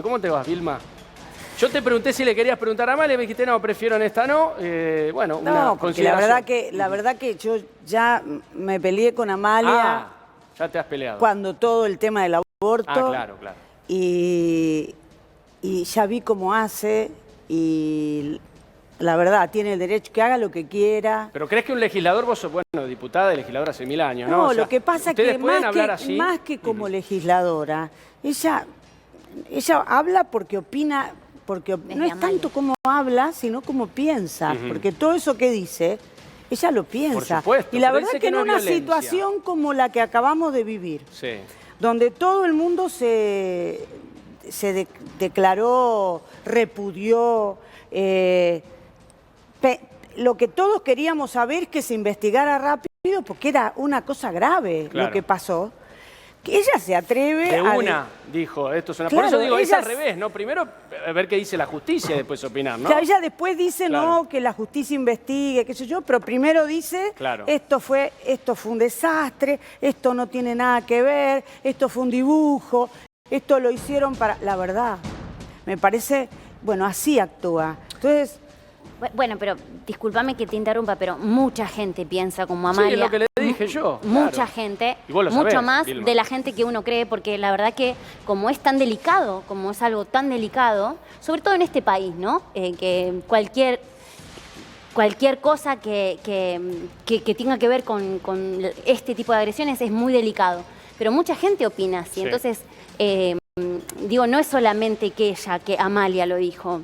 ¿Cómo te vas, Vilma? Yo te pregunté si le querías preguntar a Amalia, me dijiste no, prefiero en esta no. Bueno, no, una porque consideración. la verdad que yo ya me peleé con Amalia. Ah, ya te has peleado. Cuando todo el tema del aborto. Ah, claro. Y ya vi cómo hace y la verdad, tiene el derecho que haga lo que quiera. Pero ¿crees que un legislador, vos sos, bueno, diputada y legisladora hace 1000 años, ¿no? No, O sea, lo que pasa es que más que como legisladora, ella habla porque opina, no es tanto como habla, sino como piensa, porque todo eso que dice, ella lo piensa. Por supuesto, y la verdad es que no en una situación como la que acabamos de vivir, donde todo el mundo se declaró, repudió, lo que todos queríamos saber es que se investigara rápido porque era una cosa grave lo que pasó. Que ella se atreve dijo, esto es una... Claro, por eso digo, es al revés, ¿no? Primero ver qué dice la justicia y después opinar, ¿no? Claro, ella después dice, no, que la justicia investigue, qué sé yo, pero primero dice, esto fue un desastre, esto no tiene nada que ver, esto fue un dibujo, esto lo hicieron para... La verdad, me parece, bueno, así actúa. Entonces... Bueno, pero discúlpame que te interrumpa, pero mucha gente piensa como Amalia. Sí, es lo que le dije yo. Mucha gente, mucho más de la gente que uno cree, porque la verdad que como es tan delicado, como es algo tan delicado, sobre todo en este país, ¿no? Que cualquier cosa que tenga que ver con este tipo de agresiones es muy delicado. Pero mucha gente opina así, entonces, digo, no es solamente que Amalia lo dijo.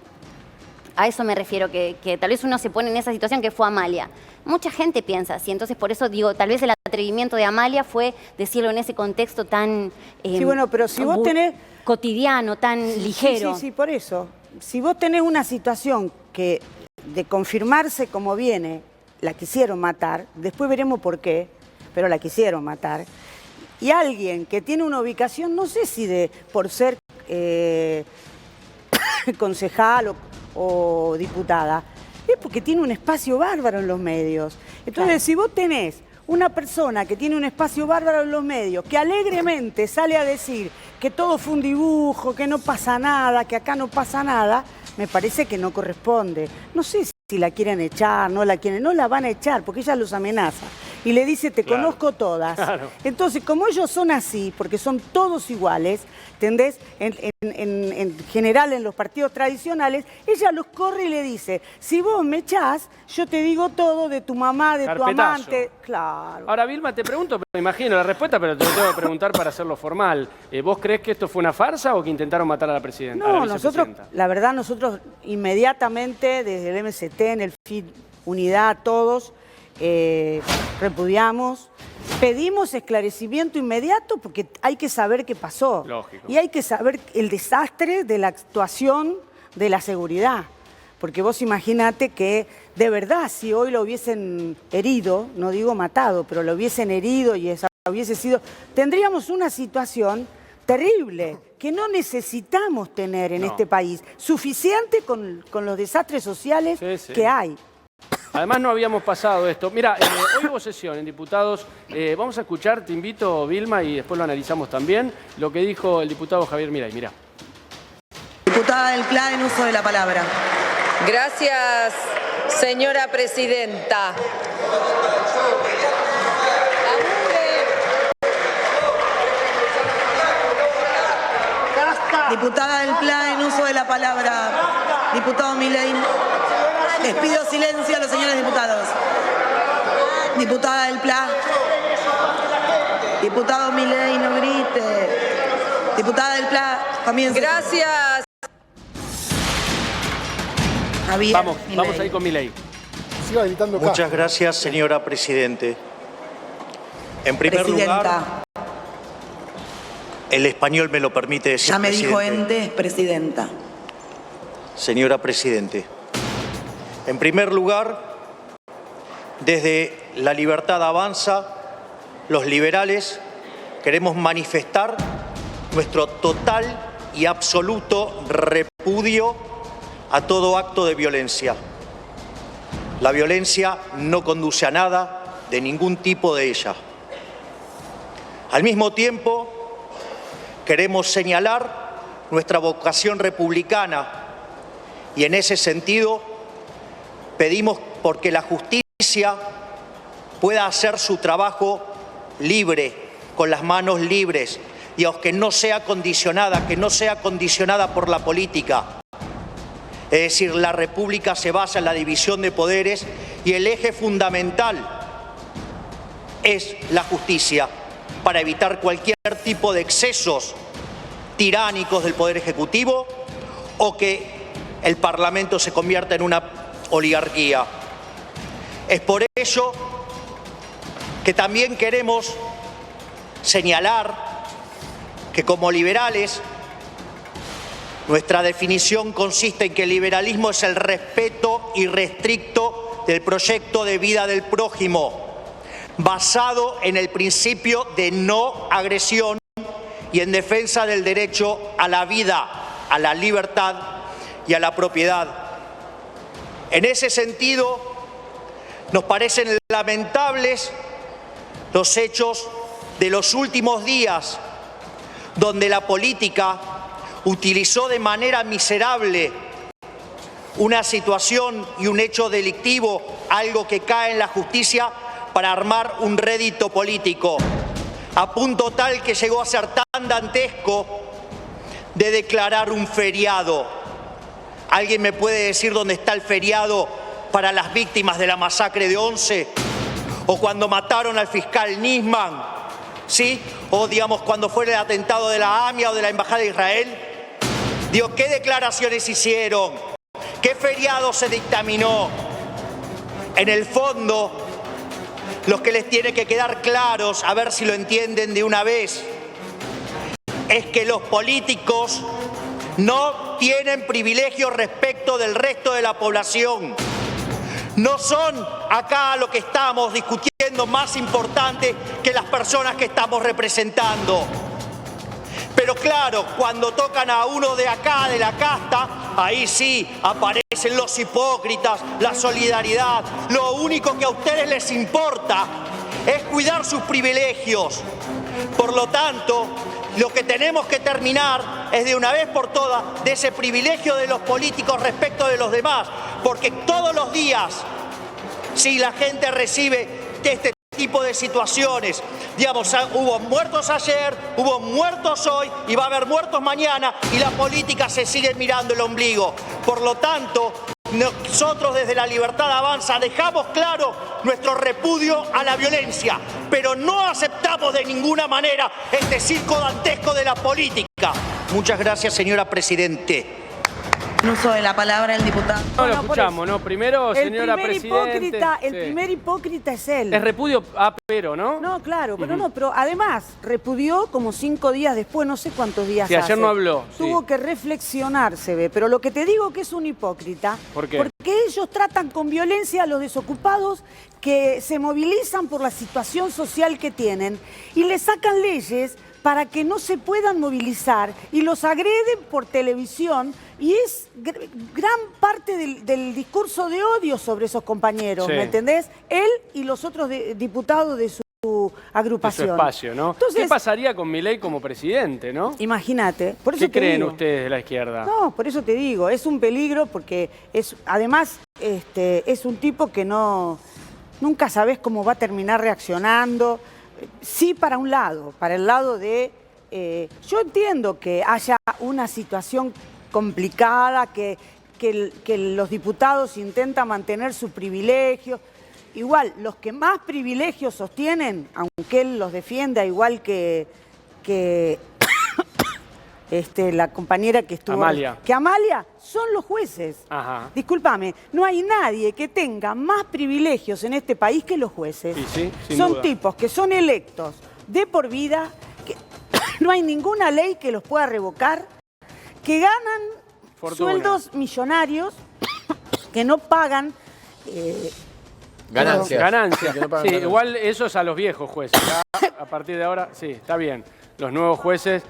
A eso me refiero, que tal vez uno se pone en esa situación que fue Amalia. Mucha gente piensa así, entonces por eso digo, tal vez el atrevimiento de Amalia fue decirlo en ese contexto tan sí, bueno, pero si vos tenés... cotidiano, tan ligero. Sí, por eso. Si vos tenés una situación que de confirmarse como viene, la quisieron matar, después veremos por qué, pero la quisieron matar, y alguien que tiene una ubicación, no sé si por ser concejal o diputada, es porque tiene un espacio bárbaro en los medios. Entonces, si vos tenés una persona que tiene un espacio bárbaro en los medios, que alegremente sale a decir que todo fue un dibujo, que no pasa nada, que acá no pasa nada, me parece que no corresponde. No sé si la quieren echar, no la van a echar, porque ella los amenaza. Y le dice, te conozco todas. Entonces, como ellos son así, porque son todos iguales, ¿entendés? En general, en los partidos tradicionales, ella los corre y le dice, si vos me echás, yo te digo todo de tu mamá, de tu amante. Claro. Ahora, Vilma, te pregunto, me imagino la respuesta, pero te lo tengo que preguntar para hacerlo formal. ¿Vos creés que esto fue una farsa o que intentaron matar a la presidenta? No, nosotros, la verdad, nosotros inmediatamente, desde el MST, en el FIT Unidad, todos, repudiamos, pedimos esclarecimiento inmediato porque hay que saber qué pasó. Lógico. Y hay que saber el desastre de la actuación de la seguridad. Porque vos imaginate que, de verdad, si hoy lo hubiesen herido, no digo matado, pero lo hubiesen herido y esa hubiese sido... Tendríamos una situación terrible que no necesitamos tener en este país. Suficiente con los desastres sociales que hay. Además no habíamos pasado esto. Mira, hoy hubo sesión en diputados. Vamos a escuchar, te invito, Vilma, y después lo analizamos también, lo que dijo el diputado Javier Milei. Mirá. Diputada del PLA, en uso de la palabra. Gracias, señora presidenta. Diputada del PLA, en uso de la palabra. Diputado Milei. Les pido silencio a los señores diputados. Diputada del PLA. Diputado Milei, no grite. Diputada del PLA, comience. Gracias. Vamos a ir con Milei. Muchas gracias, señora Presidente. En primer lugar, el español me lo permite decir. Ya me dijo Presidente. ente, presidenta. Señora Presidente. En primer lugar, desde La Libertad Avanza, los liberales queremos manifestar nuestro total y absoluto repudio a todo acto de violencia. La violencia no conduce a nada, de ningún tipo de ella. Al mismo tiempo, queremos señalar nuestra vocación republicana y en ese sentido pedimos porque la justicia pueda hacer su trabajo libre, con las manos libres, y aunque no sea condicionada, que no sea condicionada por la política. Es decir, la República se basa en la división de poderes y el eje fundamental es la justicia para evitar cualquier tipo de excesos tiránicos del Poder Ejecutivo o que el Parlamento se convierta en una oligarquía. Es por ello que también queremos señalar que como liberales nuestra definición consiste en que el liberalismo es el respeto irrestricto del proyecto de vida del prójimo, basado en el principio de no agresión y en defensa del derecho a la vida, a la libertad y a la propiedad. En ese sentido, nos parecen lamentables los hechos de los últimos días, donde la política utilizó de manera miserable una situación y un hecho delictivo, algo que cae en la justicia, para armar un rédito político, a punto tal que llegó a ser tan dantesco de declarar un feriado. ¿Alguien me puede decir dónde está el feriado para las víctimas de la masacre de Once? ¿O cuando mataron al fiscal Nisman? ¿Sí? O digamos cuando fue el atentado de la AMIA o de la Embajada de Israel. Digo, ¿qué declaraciones hicieron? ¿Qué feriado se dictaminó? En el fondo, los que les tiene que quedar claros, a ver si lo entienden de una vez, es que los políticos no tienen privilegios respecto del resto de la población. No son acá lo que estamos discutiendo más importante que las personas que estamos representando. Pero claro, cuando tocan a uno de acá, de la casta, ahí sí aparecen los hipócritas, la solidaridad. Lo único que a ustedes les importa es cuidar sus privilegios. Por lo tanto, lo que tenemos que terminar es de una vez por todas de ese privilegio de los políticos respecto de los demás, porque todos los días, si la gente recibe este tipo de situaciones, digamos, hubo muertos ayer, hubo muertos hoy y va a haber muertos mañana y la política se sigue mirando el ombligo. Por lo tanto, nosotros desde La Libertad Avanza dejamos claro nuestro repudio a la violencia, pero no aceptamos de ninguna manera este circo dantesco de la política. Muchas gracias, señora Presidente. En uso de la palabra el diputado. No lo escuchamos, ¿no? Primero, señora Presidente. El primer hipócrita es él. Es repudio pero, ¿no? No, claro, pero además repudió como 5 días después, no sé cuántos días hace. Ayer no habló. Tuvo que reflexionar, se ve. Pero lo que te digo que es un hipócrita. ¿Por qué? Porque ellos tratan con violencia a los desocupados que se movilizan por la situación social que tienen y le sacan leyes para que no se puedan movilizar y los agreden por televisión y es gran parte del discurso de odio sobre esos compañeros, ¿me entendés? Él y los otros diputados de su agrupación. De su espacio, ¿no? Entonces, ¿qué pasaría con Milei como presidente, no? Imagínate. Por eso ¿Qué creen ustedes de la izquierda? No, por eso te digo, es un peligro porque además es un tipo que nunca sabés cómo va a terminar reaccionando. Sí, para un lado, para el lado de... yo entiendo que haya una situación complicada, que los diputados intentan mantener su privilegio. Igual, los que más privilegios sostienen, aunque él los defienda, igual que la compañera que estuvo... Amalia. Que Amalia, son los jueces. Ajá. Discúlpame, no hay nadie que tenga más privilegios en este país que los jueces. Sí, sin son duda. tipos que son electos de por vida, que no hay ninguna ley que los pueda revocar, que ganan sueldos millonarios, que no pagan... Ganancias. Que no pagan Sí, ganancias. igual eso es a los viejos jueces. Ya, a partir de ahora, sí, está bien. Los nuevos jueces...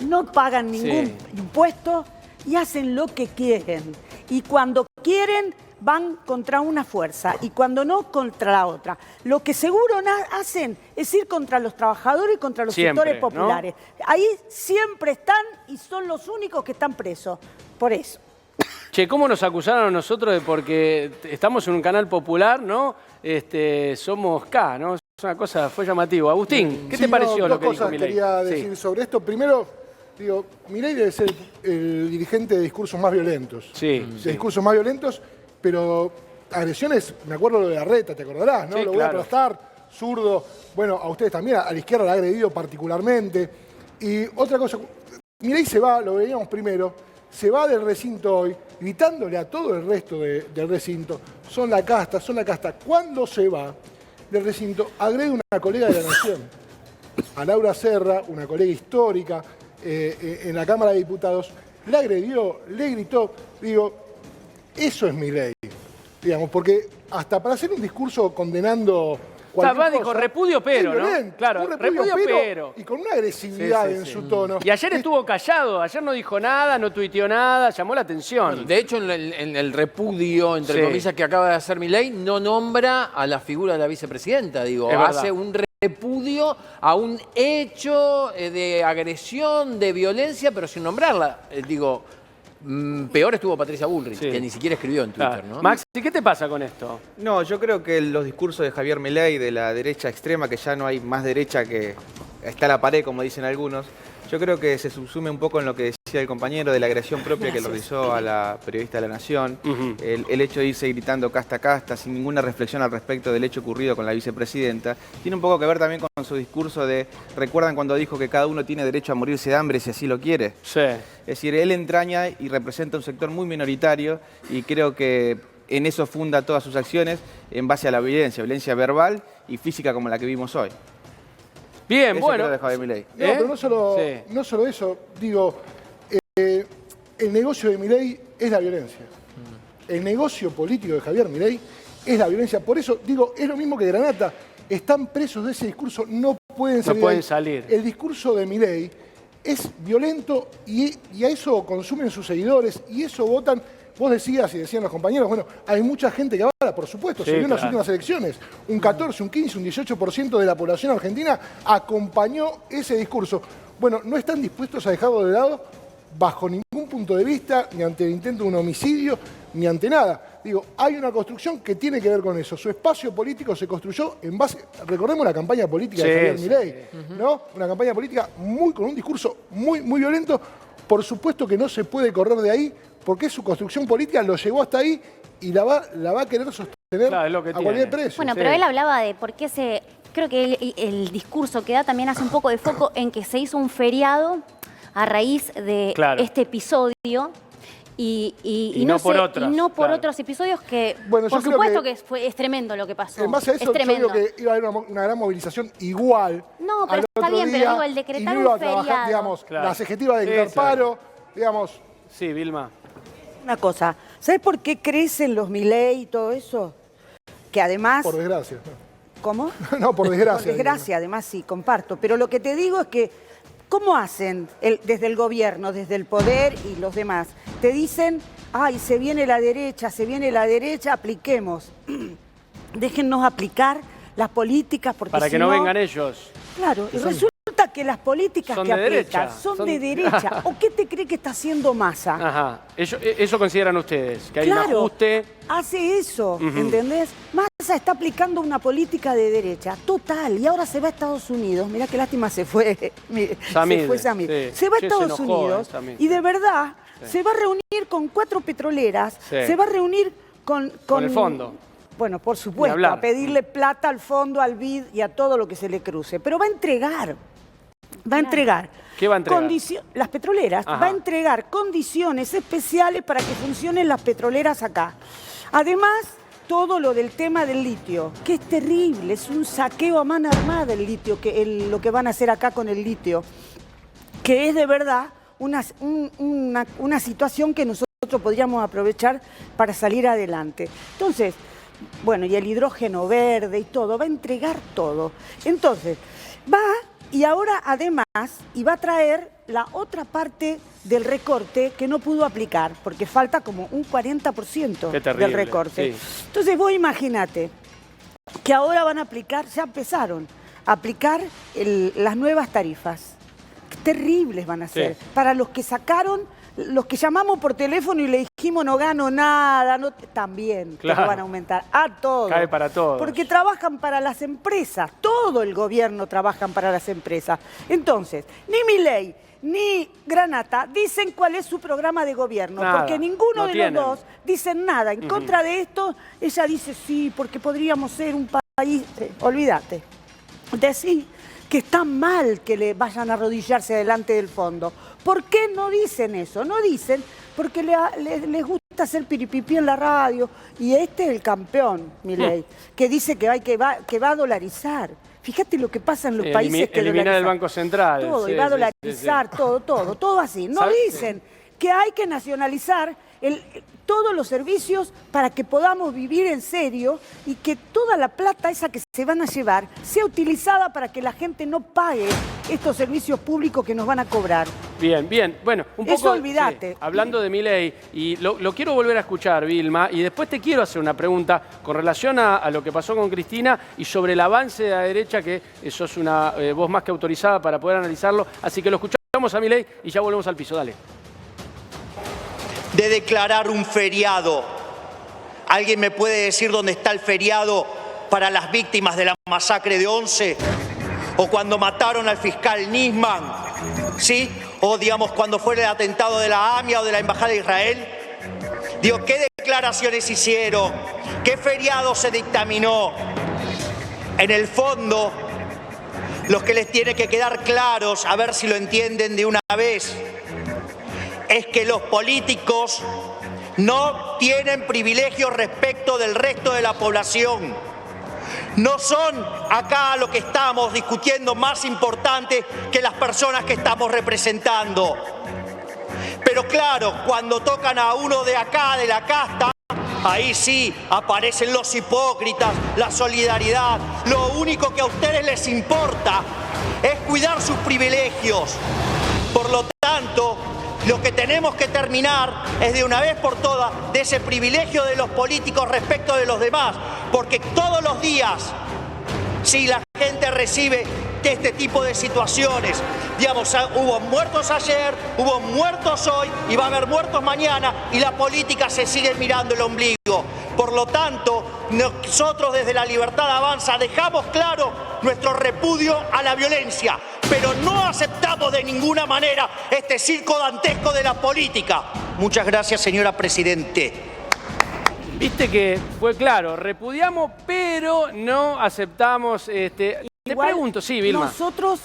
no pagan ningún impuesto y hacen lo que quieren. Y cuando quieren, van contra una fuerza y cuando no, contra la otra. Lo que seguro hacen es ir contra los trabajadores y contra los sectores populares. ¿No? Ahí siempre están y son los únicos que están presos. Por eso. Che, ¿cómo nos acusaron a nosotros de porque estamos en un canal popular, ¿no? Somos K, ¿no? Es una cosa, fue llamativo. Agustín, ¿qué te pareció lo que dijo Milei? Quería decir sobre esto. Primero, digo, Milei debe ser el dirigente de discursos más violentos. Sí. De discursos más violentos, pero agresiones, me acuerdo lo de Larreta, te acordarás, ¿no? Sí, lo voy a aplastar, zurdo. Bueno, a ustedes también, a la izquierda la ha agredido particularmente. Y otra cosa, Milei se va, lo veíamos primero, se va del recinto hoy, gritándole a todo el resto del recinto, son la casta, son la casta. Cuando se va del recinto, agrede a una colega de la Nación, a Laura Serra, una colega histórica en la Cámara de Diputados, la agredió, le gritó. Digo, eso es Milei, digamos, porque hasta para hacer un discurso condenando cualquier cosa, dijo repudio pero, ¿no? Claro, un repudio pero. Y con una agresividad en su tono. Y ayer estuvo callado, ayer no dijo nada, no tuiteó nada, llamó la atención. Bueno, de hecho, en el repudio, entre comillas, que acaba de hacer Milei, no nombra a la figura de la vicepresidenta, digo, hace un repudio a un hecho de agresión, de violencia, pero sin nombrarla. Digo, peor estuvo Patricia Bullrich, que ni siquiera escribió en Twitter, ¿no? Max, ¿y qué te pasa con esto? No, yo creo que los discursos de Javier Milei, de la derecha extrema, que ya no hay más derecha que está a la pared, como dicen algunos, yo creo que se subsume un poco en lo que decía el compañero de la agresión propia que lo realizó a la periodista de La Nación, el hecho de irse gritando casta casta, sin ninguna reflexión al respecto del hecho ocurrido con la vicepresidenta, tiene un poco que ver también con su discurso de, ¿recuerdan cuando dijo que cada uno tiene derecho a morirse de hambre si así lo quiere? Sí. Es decir, él entraña y representa un sector muy minoritario y creo que en eso funda todas sus acciones en base a la violencia verbal y física como la que vimos hoy. Bien, eso bueno. creo de Javier Milei. No, pero no solo eso, digo, el negocio de Milei es la violencia. El negocio político de Javier Milei es la violencia. Por eso, digo, es lo mismo que Granata. Están presos de ese discurso, no pueden salir. No pueden salir. El discurso de Milei es violento y a eso consumen sus seguidores y eso votan. Vos decías y decían los compañeros, bueno, hay mucha gente que avala, por supuesto, se vio en las últimas elecciones. Un 14, un 15, un 18% de la población argentina acompañó ese discurso. Bueno, no están dispuestos a dejarlo de lado bajo ningún punto de vista, ni ante el intento de un homicidio, ni ante nada. Digo, hay una construcción que tiene que ver con eso. Su espacio político se construyó en base, recordemos la campaña política de Javier Milei, ¿no? Una campaña política con un discurso muy violento. Por supuesto que no se puede correr de ahí, porque su construcción política lo llevó hasta ahí y la va a querer sostener a cualquier precio. Bueno, pero él hablaba de por qué creo que el discurso que da también hace un poco de foco en que se hizo un feriado a raíz de este episodio y no por otros episodios que, bueno, por supuesto que es tremendo lo que pasó. En base a eso, yo digo que iba a haber una gran movilización igual. No, pero está bien, pero digo, el decretar un feriado. Digamos, la CGT iba a decretar paro, digamos. Sí, Vilma. Una cosa, ¿sabes por qué crecen los Milei y todo eso? Que además... Por desgracia. ¿Cómo? No, por desgracia. Por desgracia, además sí, comparto. Pero lo que te digo es que, ¿cómo hacen desde el gobierno, desde el poder y los demás? Te dicen, ay, se viene la derecha, apliquemos. Déjennos aplicar las políticas porque para que no vengan ellos. Claro, y resulta que las políticas que aplican son de derecha. ¿O qué te cree que está haciendo Massa? Ajá. Eso consideran ustedes, que hay un ajuste. Hace eso, ¿entendés? Massa está aplicando una política de derecha, total, y ahora se va a Estados Unidos. Mirá qué lástima se fue Samir. Se va a Estados Unidos y de verdad se va a reunir con 4 petroleras, se va a reunir con el fondo. Bueno, por supuesto, a pedirle plata al fondo, al BID y a todo lo que se le cruce. Pero va a entregar. ¿Qué va a entregar? Las petroleras. Va a entregar condiciones especiales para que funcionen las petroleras acá. Además, todo lo del tema del litio, que es terrible, es un saqueo a mano armada el litio, lo que van a hacer acá con el litio, que es de verdad una situación que nosotros podríamos aprovechar para salir adelante. Entonces, bueno, y el hidrógeno verde y todo, va a entregar todo. Entonces, y ahora además, y va a traer la otra parte del recorte que no pudo aplicar, porque falta como un 40% del recorte. Sí. Entonces vos imaginate que ahora van a aplicar, ya empezaron a aplicar las nuevas tarifas. Terribles van a ser. Sí. Para los que sacaron, los que llamamos por teléfono y le dijimos no gano nada, no, también claro. Van a aumentar. A todos. Cae para todos. Porque trabajan para las empresas. Todo el gobierno trabaja para las empresas. Entonces, ni Milei ni Granata dicen cuál es su programa de gobierno. Nada, porque ninguno de los dos dicen nada. En contra de esto, ella dice sí, porque podríamos ser un país... olvídate. Decir que está mal que le vayan a arrodillarse delante del fondo. ¿Por qué no dicen eso? No dicen porque les gusta hacer piripipí en la radio. Y este es el campeón, Milei, que dice que va a dolarizar. Fíjate lo que pasa en los países que eliminar el Banco Central. Todo, y va a dolarizar, todo así. No dicen que hay que nacionalizar todos los servicios para que podamos vivir en serio y que toda la plata esa que se van a llevar sea utilizada para que la gente no pague estos servicios públicos que nos van a cobrar. Bien, bien. Bueno, un poco... Eso olvídate. Sí, hablando de Milei, y lo quiero volver a escuchar, Vilma, y después te quiero hacer una pregunta con relación a lo que pasó con Cristina y sobre el avance de la derecha, que sos una voz más que autorizada para poder analizarlo. Así que lo escuchamos a Milei y ya volvemos al piso. Dale. De declarar un feriado. ¿Alguien me puede decir dónde está el feriado para las víctimas de la masacre de Once? ¿O cuando mataron al fiscal Nisman? ¿Sí? ¿O digamos cuando fue el atentado de la AMIA o de la Embajada de Israel? Digo, ¿qué declaraciones hicieron? ¿Qué feriado se dictaminó? En el fondo, los que les tiene que quedar claros, a ver si lo entienden de una vez, es que los políticos no tienen privilegios respecto del resto de la población. No son acá lo que estamos discutiendo más importante que las personas que estamos representando. Pero claro, cuando tocan a uno de acá, de la casta, ahí sí aparecen los hipócritas, la solidaridad. Lo único que a ustedes les importa es cuidar sus privilegios. Por lo tanto, lo que tenemos que terminar es de una vez por todas de ese privilegio de los políticos respecto de los demás, porque todos los días, si la gente recibe este tipo de situaciones, digamos, hubo muertos ayer, hubo muertos hoy y va a haber muertos mañana y la política se sigue mirando el ombligo. Por lo tanto, nosotros desde La Libertad Avanza dejamos claro nuestro repudio a la violencia, pero no aceptamos de ninguna manera este circo dantesco de la política. Muchas gracias, señora Presidente. Viste que fue claro, repudiamos, pero no aceptamos. Te pregunto, sí, Vilma. Nosotros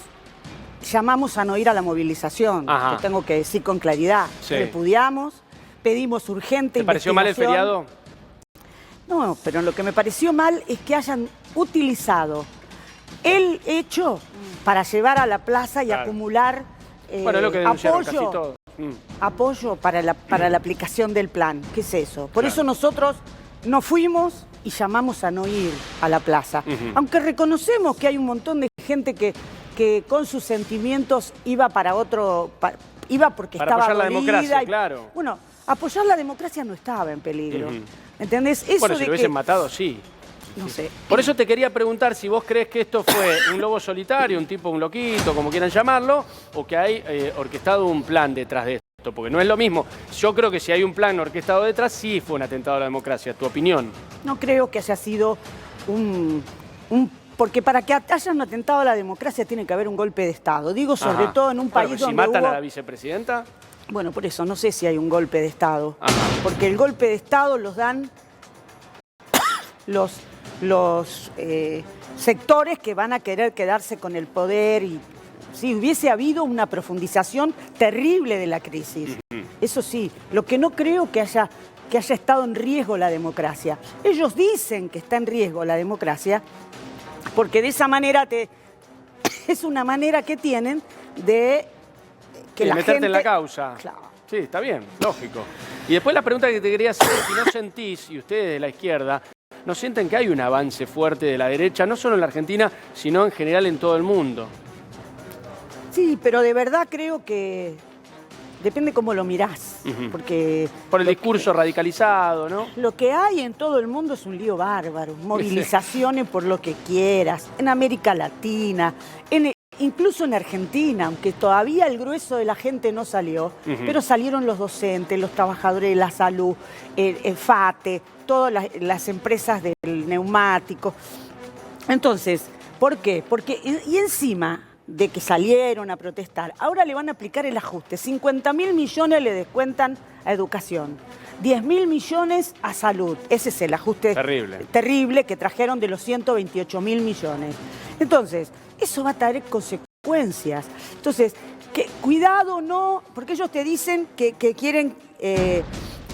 llamamos a no ir a la movilización, lo tengo que decir con claridad. Sí. Repudiamos, pedimos urgente investigación. ¿Te pareció mal el feriado? No, pero lo que me pareció mal es que hayan utilizado el hecho para llevar a la plaza y acumular bueno, es lo que denunciaron casi todos. Apoyo para la aplicación del plan. ¿Qué es eso? Por eso nosotros no fuimos y llamamos a no ir a la plaza. Aunque reconocemos que hay un montón de gente que con sus sentimientos iba para otro... iba porque para estaba apoyar dolida. La democracia, claro. Bueno, apoyar la democracia no estaba en peligro. ¿Entendés? Eso bueno, si lo hubiesen matado, sí. No sé. Por eso te quería preguntar si vos crees que esto fue un lobo solitario, un tipo, un loquito, como quieran llamarlo, o que hay orquestado un plan detrás de esto, porque no es lo mismo. Yo creo que si hay un plan orquestado detrás, sí fue un atentado a la democracia. ¿Tu opinión? No creo que haya sido porque para que haya un atentado a la democracia tiene que haber un golpe de Estado. Digo, sobre todo en un país donde si matan a la vicepresidenta... Bueno, por eso, no sé si hay un golpe de Estado. Porque el golpe de Estado los dan los sectores que van a querer quedarse con el poder y si hubiese habido una profundización terrible de la crisis. Eso sí, lo que no creo que haya estado en riesgo la democracia. Ellos dicen que está en riesgo la democracia porque de esa manera es una manera que tienen de que la meterte gente... en la causa. Claro. Sí, está bien, lógico. Y después la pregunta que te quería hacer es si no sentís, y ustedes de la izquierda, ¿no sienten que hay un avance fuerte de la derecha, no solo en la Argentina, sino en general en todo el mundo? Sí, pero de verdad creo que depende cómo lo mirás. Porque por el discurso radicalizado, ¿no? Lo que hay en todo el mundo es un lío bárbaro. Movilizaciones por lo que quieras. En América Latina, incluso en Argentina, aunque todavía el grueso de la gente no salió, pero salieron los docentes, los trabajadores de la salud, el FATE, todas las empresas del neumático. Entonces, ¿por qué? Porque, y encima de que salieron a protestar, ahora le van a aplicar el ajuste. 50.000 millones le descuentan a educación, 10.000 millones a salud. Ese es el ajuste terrible que trajeron de los 128.000 millones. Entonces, eso va a traer consecuencias. Entonces, cuidado, no, porque ellos te dicen que quieren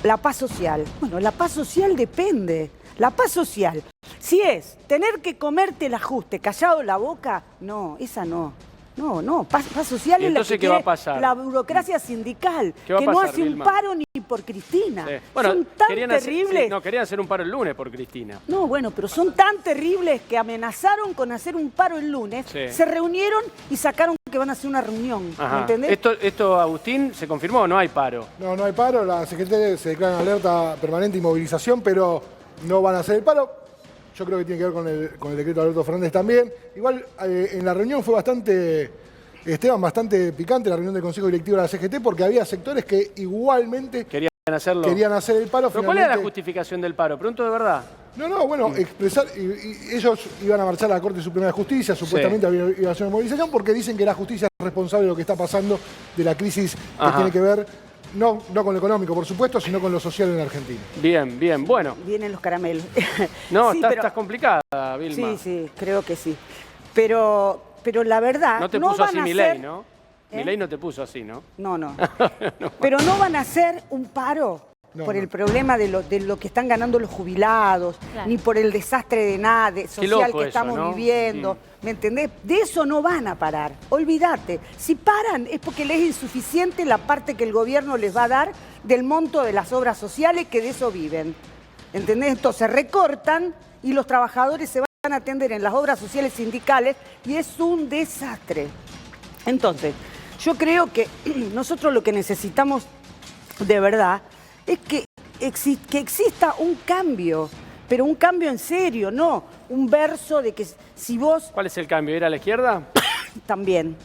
la paz social. Bueno, la paz social depende. La paz social, si es tener que comerte el ajuste callado la boca, no, esa no. No, paz social es la que ¿qué va a pasar? La burocracia sindical, que no hace un paro ni por Cristina. Sí. Bueno, son tan terribles. Querían hacer un paro el lunes por Cristina. No, bueno, pero son tan terribles que amenazaron con hacer un paro el lunes, se reunieron y sacaron que van a hacer una reunión. ¿Me entendés? Esto, Agustín, se confirmó, no hay paro. No hay paro, la Secretaría se declara en alerta permanente y movilización, pero no van a hacer el paro. Yo creo que tiene que ver con el decreto de Alberto Fernández también. Igual en la reunión fue bastante picante la reunión del Consejo Directivo de la CGT, porque había sectores que igualmente querían hacer el paro. ¿Pero cuál era la justificación del paro? Pregunto de verdad. Bueno, expresar, y ellos iban a marchar a la Corte Suprema de Justicia, supuestamente iba a ser una movilización, porque dicen que la justicia es responsable de lo que está pasando, de la crisis que tiene que ver no con lo económico, por supuesto, sino con lo social en Argentina. Bien, bueno. Vienen los caramelos. No, sí, estás complicada, Vilma. Sí, creo que sí. Pero la verdad, no te puso así Milei, ¿no? Milei no te puso así, ¿no? No. Pero no van a hacer un paro por el problema de lo que están ganando los jubilados, ni por el desastre social que estamos viviendo. ¿Me entendés? De eso no van a parar. Olvídate. Si paran es porque les es insuficiente la parte que el gobierno les va a dar del monto de las obras sociales, que de eso viven. ¿Entendés? Entonces recortan y los trabajadores se van a atender en las obras sociales sindicales y es un desastre. Entonces, yo creo que nosotros lo que necesitamos de verdad es que exista un cambio, pero un cambio en serio, no un verso de que si vos... ¿Cuál es el cambio? ¿Ir a la izquierda? También.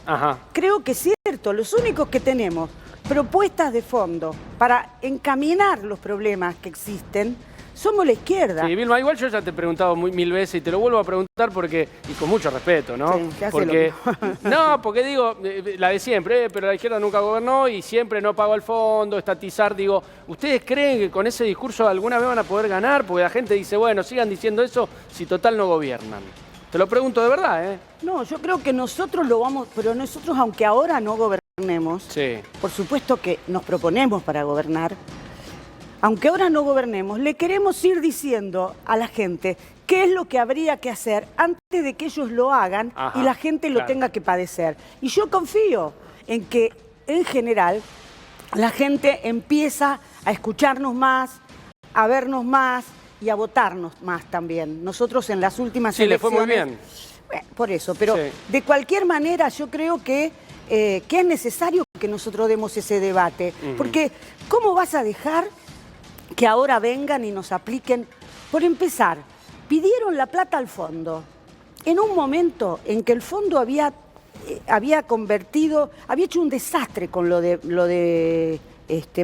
Creo que es cierto, los únicos que tenemos propuestas de fondo para encaminar los problemas que existen somos la izquierda. Sí, Vilma, igual yo ya te he preguntado mil veces y te lo vuelvo a preguntar porque, y con mucho respeto, ¿no? Sí, porque porque digo, la de siempre, pero la izquierda nunca gobernó y siempre no pagó al fondo, estatizar, digo, ¿ustedes creen que con ese discurso alguna vez van a poder ganar? Porque la gente dice, bueno, sigan diciendo eso si total no gobiernan. Te lo pregunto de verdad, ¿eh? No, yo creo que nosotros lo vamos, pero nosotros aunque ahora no gobernemos, por supuesto que nos proponemos para gobernar. Aunque ahora no gobernemos, le queremos ir diciendo a la gente qué es lo que habría que hacer antes de que ellos lo hagan y la gente lo tenga que padecer. Y yo confío en que, en general, la gente empieza a escucharnos más, a vernos más y a votarnos más también. Nosotros en las últimas elecciones... Sí, le fue muy bien. Por eso, pero de cualquier manera yo creo que es necesario que nosotros demos ese debate. Porque ¿cómo vas a dejar que ahora vengan y nos apliquen? Por empezar, pidieron la plata al fondo en un momento en que el fondo había hecho un desastre con lo de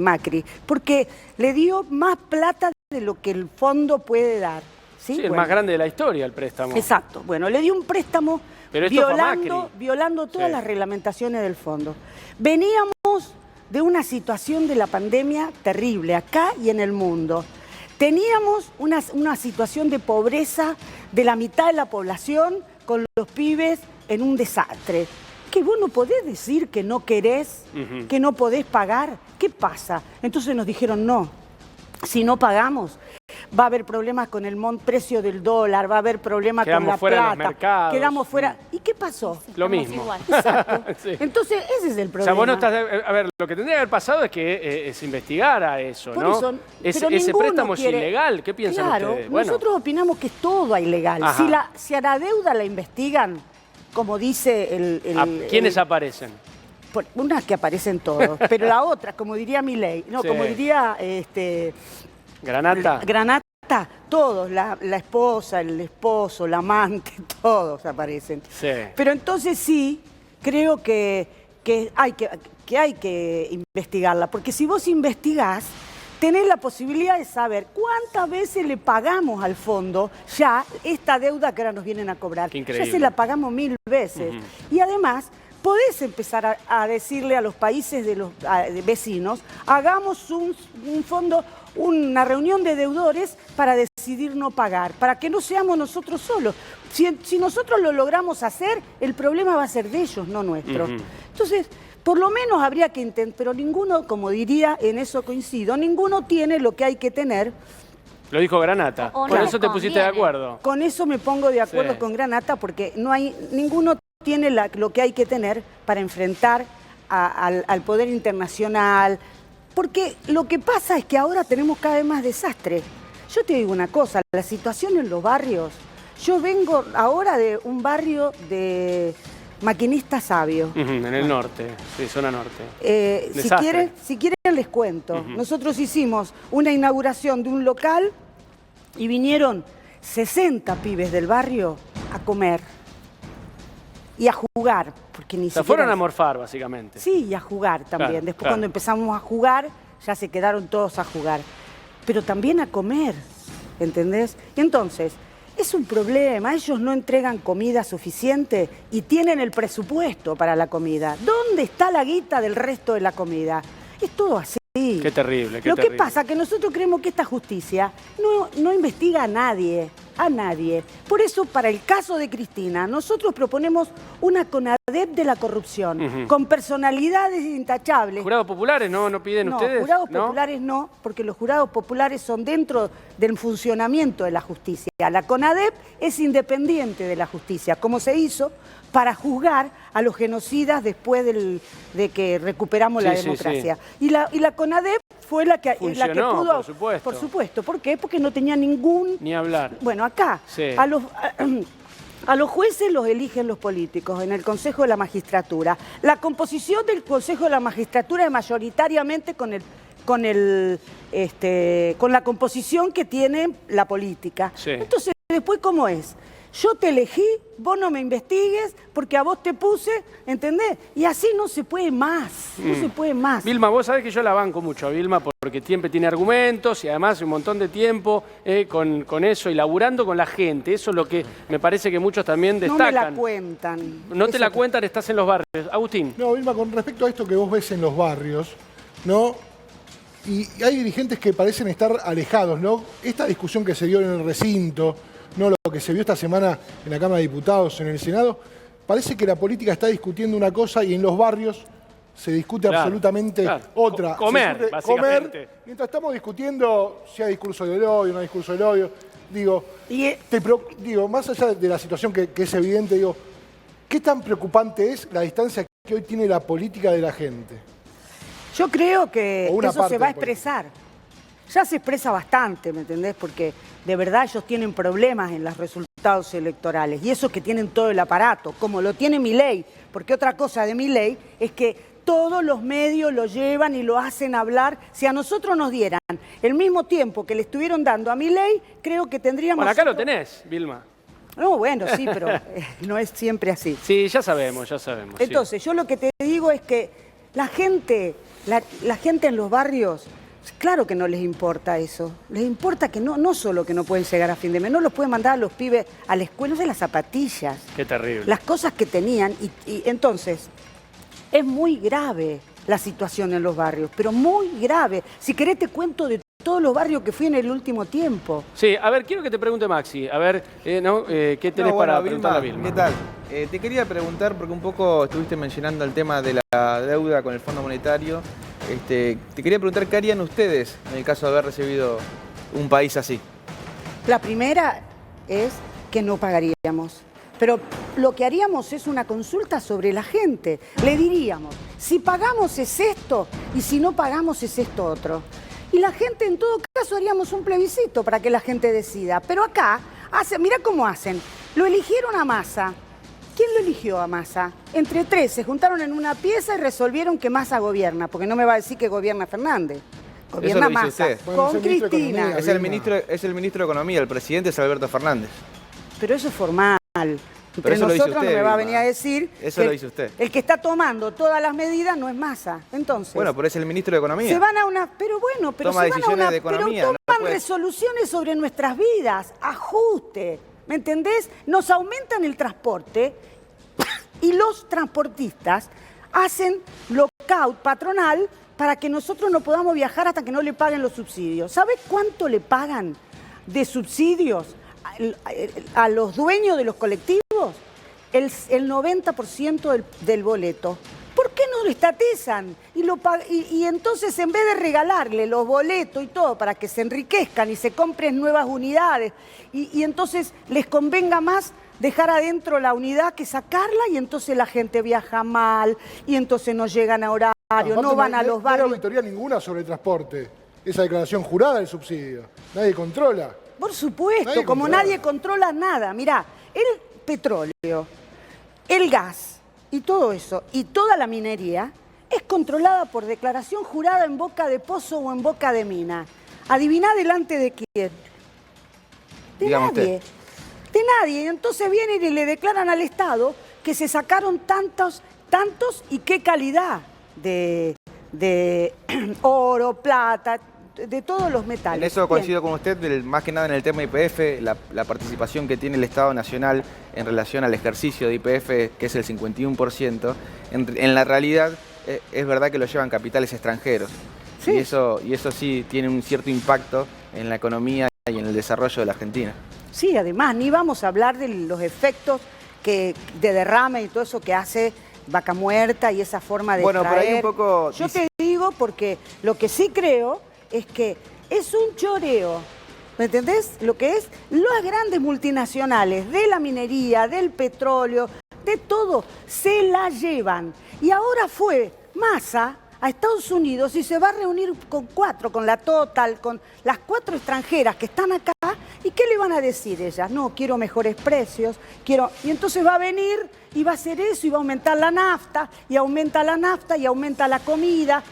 Macri, porque le dio más plata de lo que el fondo puede dar. Sí, el más grande de la historia, el préstamo. Exacto. Bueno, le dio un préstamo violando todas las reglamentaciones del fondo. Veníamos de una situación de la pandemia terrible, acá y en el mundo. Teníamos una situación de pobreza de la mitad de la población, con los pibes en un desastre. Que vos no podés decir que no querés, que no podés pagar. ¿Qué pasa? Entonces nos dijeron, no, si no pagamos, va a haber problemas con el precio del dólar, va a haber problemas con la plata. Quedamos fuera. ¿Y qué pasó? Lo mismo. Exacto. Entonces, ese es el problema. O sea, vos no estás a ver, lo que tendría que haber pasado es que se investigara eso, por ¿no? Eso, ese préstamo es ilegal. ¿Qué piensan ustedes? Nosotros opinamos que es todo ilegal. Si a la deuda la investigan, como dice el... ¿Quiénes aparecen? Unas que aparecen todos, pero la otra, como diría Milei, no, como diría Granata. Todos, la esposa, el esposo, la amante, todos aparecen. Sí. Pero entonces sí, creo que hay que investigarla, porque si vos investigás, tenés la posibilidad de saber cuántas veces le pagamos al fondo ya esta deuda que ahora nos vienen a cobrar. Qué increíble. Ya se la pagamos 1000 veces. Y además, podés empezar a decirle a los países de los vecinos, hagamos un fondo, una reunión de deudores para decidir no pagar, para que no seamos nosotros solos. Si nosotros lo logramos hacer, el problema va a ser de ellos, no nuestro. Entonces, por lo menos habría que intentar, pero ninguno, como diría, en eso coincido, ninguno tiene lo que hay que tener. Lo dijo Granata. O no Por les eso te pusiste de acuerdo. Con eso me pongo de acuerdo con Granata, porque ninguno tiene lo que hay que tener para enfrentar al poder internacional. Porque lo que pasa es que ahora tenemos cada vez más desastre. Yo te digo una cosa, la situación en los barrios, yo vengo ahora de un barrio de maquinistas sabios. En el norte, sí, zona norte. Si quieren les cuento. Nosotros hicimos una inauguración de un local y vinieron 60 pibes del barrio a comer y a jugar, porque ni siquiera... fueron a morfar, básicamente. Sí, y a jugar también. Claro, Después cuando empezamos a jugar, ya se quedaron todos a jugar. Pero también a comer, ¿entendés? Y entonces, es un problema. Ellos no entregan comida suficiente y tienen el presupuesto para la comida. ¿Dónde está la guita del resto de la comida? Es todo así. Qué terrible, Lo que pasa es que nosotros creemos que esta justicia no investiga a nadie. Por eso, para el caso de Cristina, nosotros proponemos una CONADEP de la corrupción, con personalidades intachables. ¿Jurados populares no piden ustedes? No, jurados populares no, porque los jurados populares son dentro del funcionamiento de la justicia. La CONADEP es independiente de la justicia, como se hizo para juzgar a los genocidas después de que recuperamos la democracia. Sí. Y la CONADEP fue la que pudo... por supuesto. Por supuesto. ¿Por qué? Porque no tenía ningún... Ni hablar. Bueno, acá, sí. A los jueces los eligen los políticos en el Consejo de la Magistratura. La composición del Consejo de la Magistratura es mayoritariamente con la composición que tiene la política. Sí. Entonces, después, ¿cómo es? Yo te elegí, vos no me investigues porque a vos te puse, ¿entendés? Y así no se puede más, no se puede más. Vilma, vos sabés que yo la banco mucho a Vilma porque siempre tiene argumentos y además un montón de tiempo con eso y laburando con la gente. Eso es lo que me parece que muchos también destacan. No me la cuentan. No te la cuentan, estás en los barrios. Agustín. No, Vilma, con respecto a esto que vos ves en los barrios, ¿no? Y hay dirigentes que parecen estar alejados, ¿no? Esta discusión que se dio en el recinto, no lo que se vio esta semana en la Cámara de Diputados, en el Senado, parece que la política está discutiendo una cosa y en los barrios se discute absolutamente otra. Comer, básicamente. Comer, mientras estamos discutiendo si hay discurso del odio, no hay discurso del odio. Digo, más allá de la situación que es evidente, digo, ¿qué tan preocupante es la distancia que hoy tiene la política de la gente? Yo creo que eso se va a expresar. Ya se expresa bastante, ¿me entendés? Porque de verdad ellos tienen problemas en los resultados electorales. Y eso que tienen todo el aparato, como lo tiene Milei. Porque otra cosa de Milei es que todos los medios lo llevan y lo hacen hablar. Si a nosotros nos dieran el mismo tiempo que le estuvieron dando a Milei, creo que tendríamos... Bueno, acá lo tenés, Vilma. No, bueno, sí, pero no es siempre así. Sí, ya sabemos. Entonces, yo lo que te digo es que la gente en los barrios... Claro que no les importa eso. Les importa que no solo que no pueden llegar a fin de mes, no los pueden mandar a los pibes a la escuela, no sé, las zapatillas. Qué terrible. Las cosas que tenían. Y entonces, es muy grave la situación en los barrios, pero muy grave. Si querés te cuento de todos los barrios que fui en el último tiempo. Sí, a ver, quiero que te pregunte Maxi. A ver, ¿qué tenés para preguntar a Vilma? ¿Qué tal? Te quería preguntar, porque un poco estuviste mencionando el tema de la deuda con el Fondo Monetario. Te quería preguntar qué harían ustedes en el caso de haber recibido un país así. La primera es que no pagaríamos. Pero lo que haríamos es una consulta sobre la gente. Le diríamos, si pagamos es esto y si no pagamos es esto otro. Y la gente, en todo caso, haríamos un plebiscito para que la gente decida. Pero acá, mirá cómo hacen. Lo eligieron a Massa. quién lo eligió a Massa? Entre tres se juntaron en una pieza y resolvieron que Massa gobierna, porque no me va a decir que gobierna Fernández. Gobierna Massa, con Cristina. Es el ministro de Economía, el presidente es Alberto Fernández. Pero eso es formal. Entre nosotros no me va a venir a decir eso lo dice usted. El que está tomando todas las medidas no es Massa. Entonces, bueno, pero es el ministro de Economía. Se van a una, pero bueno, pero toma se van decisiones a una, de economía, pero toman no puede... resoluciones sobre nuestras vidas, ajuste, ¿me entendés? Nos aumentan el transporte y los transportistas hacen lockout patronal para que nosotros no podamos viajar hasta que no le paguen los subsidios. ¿Sabes cuánto le pagan de subsidios a los dueños de los colectivos? El 90% del boleto. ¿Por qué no lo estatizan? Y entonces, en vez de regalarle los boletos y todo para que se enriquezcan y se compren nuevas unidades, y entonces les convenga más dejar adentro la unidad que sacarla, y entonces la gente viaja mal, y entonces no llegan a horario, no van a los barrios. No hay auditoría ninguna sobre el transporte. Esa declaración jurada del subsidio. Nadie controla. Por supuesto, como nadie controla nada. Mirá, el petróleo, el gas y todo eso, y toda la minería, es controlada por declaración jurada en boca de pozo o en boca de mina. Adiviná delante de quién. De nadie. De nadie. Y entonces vienen y le declaran al Estado que se sacaron tantos y qué calidad de oro, plata, de todos los metales. En eso coincido con usted, más que nada en el tema YPF, la participación que tiene el Estado Nacional en relación al ejercicio de YPF, que es el 51%, en la realidad es verdad que lo llevan capitales extranjeros. Sí. Y eso sí tiene un cierto impacto en la economía y en el desarrollo de la Argentina. Sí, además, ni vamos a hablar de los efectos de derrame y todo eso que hace Vaca Muerta y esa forma de bueno, traer. Pero hay un poco... Yo te digo porque lo que sí creo es que es un choreo, ¿me entendés? Lo que es las grandes multinacionales de la minería, del petróleo, de todo, se la llevan. Y ahora fue Massa a Estados Unidos y se va a reunir con la Total, con las 4 extranjeras que están acá. ¿Y qué le van a decir ellas? No, quiero mejores precios, quiero... Y entonces va a venir y va a hacer eso y va a aumentar la nafta, y aumenta la nafta y aumenta la comida.